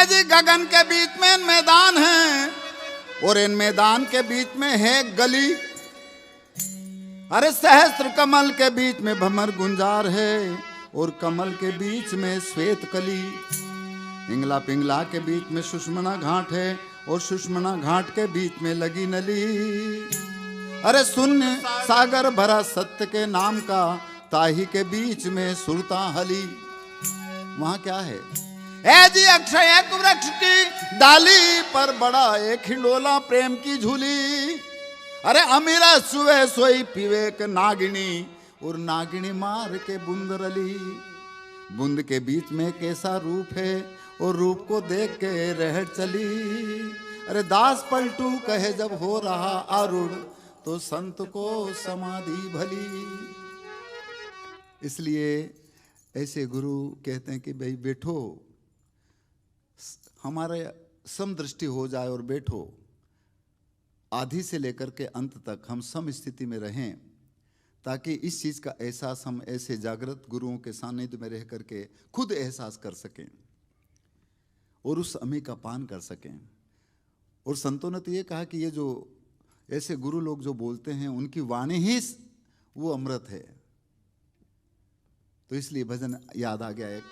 जी गगन के बीच में मैदान है और इन मैदान के बीच में है गली। अरे सहस्त्र कमल के बीच में भमर गुंजार है और कमल के बीच में श्वेत कली। इंगला पिंगला के बीच में सुषमना घाट है और सुषमना घाट के बीच में लगी नली। अरे शून्य सागर भरा सत्य के नाम का, ताही के बीच में सुरता हली। वहां क्या है? ए जी अक्षय एक वृक्ष की डाली पर बड़ा एक हिंडोला प्रेम की झूली। अरे अमीरा सुवे सोई पीवे के नागिनी और नागिनी मार के बूंद रली। बूंद के बीच में कैसा रूप है और रूप को देख के रह चली। अरे दास पलटू कहे जब हो रहा आरूढ़ तो संत को समाधि भली। इसलिए ऐसे गुरु कहते हैं कि भाई बैठो, हमारे समदृष्टि हो जाए और बैठो, आदि से लेकर के अंत तक हम सम स्थिति में रहें, ताकि इस चीज़ का एहसास हम ऐसे जागृत गुरुओं के सानिध्य में रह करके खुद एहसास कर सकें और उस अमी का पान कर सकें। और संतों ने तो ये कहा कि ये जो ऐसे गुरु लोग जो बोलते हैं उनकी वाणी ही वो अमृत है। तो इसलिए भजन याद आ गया एक।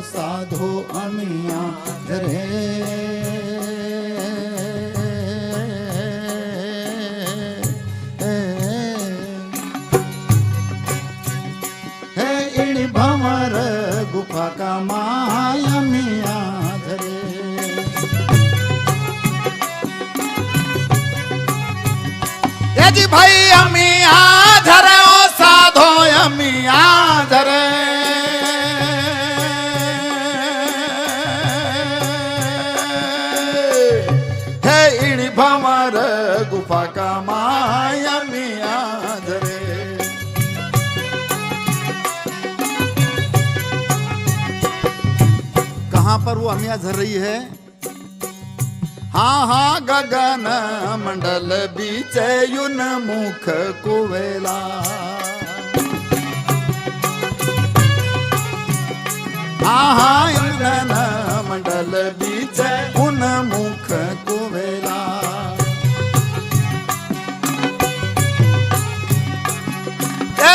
साधो अमिया धरे है इन भंवर गुफा का माया मिया धरे। ये जी भाई अमिया धरे ओ साधो अमिया धरे। भंवर गुफा का माया मिया धरे। कहां पर वो अमिया झर रही है? हाँ हाँ गगन मंडल बीच युन मुख कुवेला। हाँ हाँ युन मंडल बीच उन मुख कुवेला।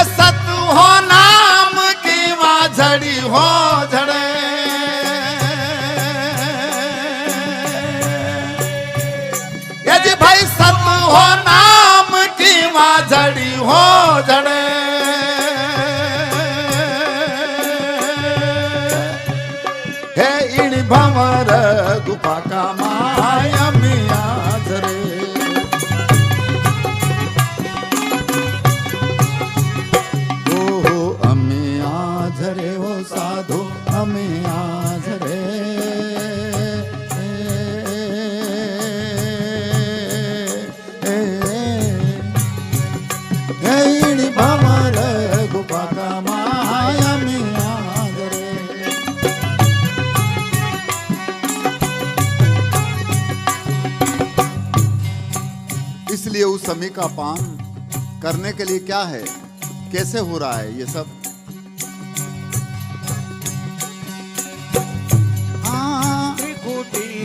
सत हो नाम की वहाँ झड़ी हो झड़े। यदि भाई सत हो नाम की वहाँ झड़ी हो झड़े। हे इन भंवर गुफा का माया मिया झरे। झरे हो साधो अमिया झरे। भंवर गुफा का माया मिया झरे। इसलिए उस अमी का पान करने के लिए क्या है, कैसे हो रहा है ये सब?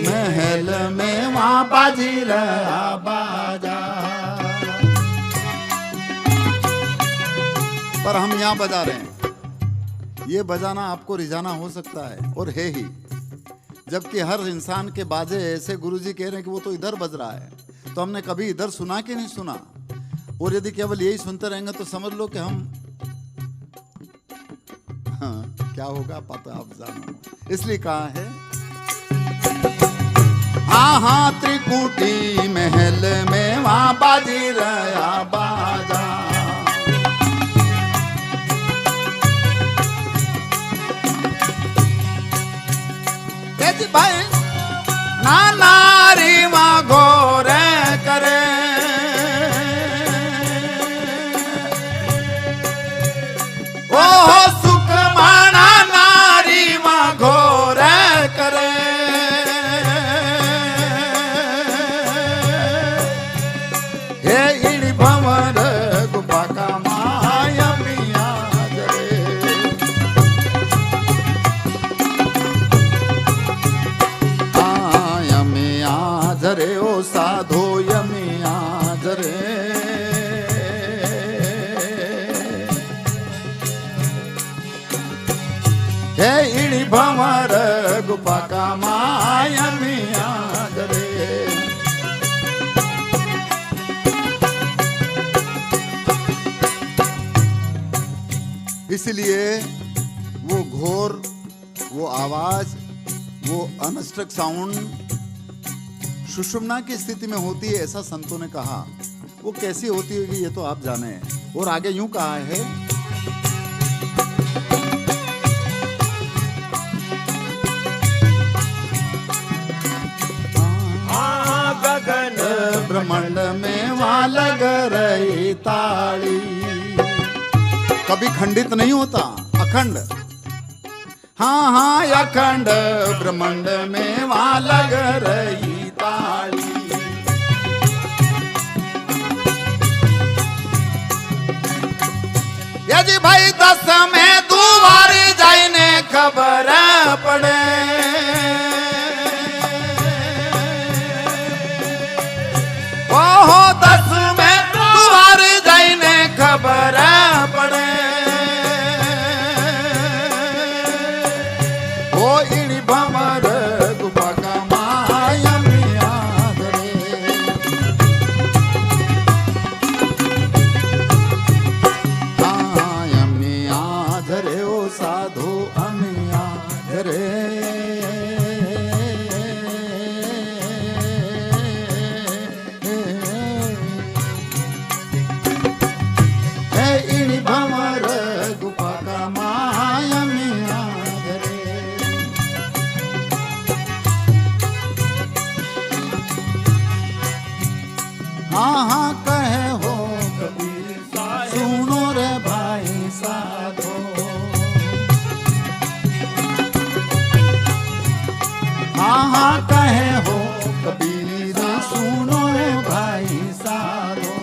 महल में वहाँ बाजी रहा बाजा। पर हम यहाँ बजा रहे हैं, ये बजाना आपको रिझाना हो सकता है और है ही, जबकि हर इंसान के बाजे ऐसे गुरुजी कह रहे हैं कि वो तो इधर बज रहा है, तो हमने कभी इधर सुना कि नहीं सुना। और यदि केवल यही सुनते रहेंगे तो समझ लो कि हम क्या होगा पता आप जानो। इसलिए कहा है हाँ हाँ त्रिकुटी महल में वहाँ बाजी रहा बाजा। भाई ना नारी माँ घोर करे ओ सुख माना नारी माँ घोर करे हे इड़ी भंवर गुफा का माया मिया जरे ओ साधो यमिया जरे हे इड़ी भंवर गुफा का माया मिया जरे इसलिए वो घोर, वो आवाज, वो अनस्ट्रक साउंड सुषुम्ना की स्थिति में होती है, ऐसा संतों ने कहा। वो कैसी होती होगी ये तो आप जाने। और आगे यूं कहा है, गगन ब्रह्मांड में वहां लग रही ताड़ी। कभी खंडित नहीं होता, अखंड। हाँ हाँ अखंड ब्रह्मांड में वहां लग रही ताड़ी। यदि भाई 10 में दुबार जाने खबर पड़े ओहो 10 में दुबार जाने खबर पड़े ओ इड़ी भंवर गुफा का माया मिया धरे। माया मिया धरे ओ साधु अमिया धरे। हे इड़ी भंवर गुफा का माया मिया धरे। हाँ हाँ कहे हो कबीर सुनो रे भाई साधो। हाँ हाँ कहे हो कबीर सुनो रे भाई साधो।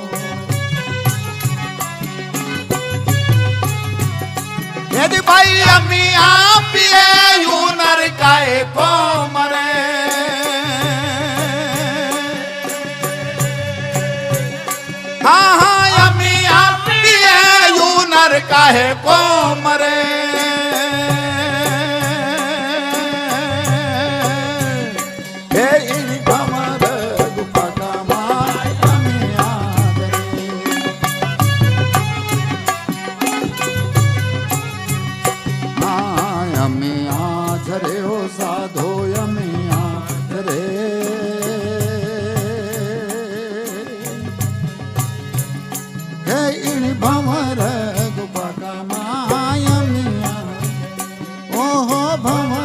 यदि भाई अम्मी आप पिए यूं नर काहे को मरे। हाँ हाँ अम्मी आप पिए यूं नर काहे को मरे। हे इड़ी भंवर गुफा का माया मिया धरे। हाँ अमिया धरे हो साधो अमिया धरे। हे इड़ी भंवर गुफा का माया मिया ओहो भंवर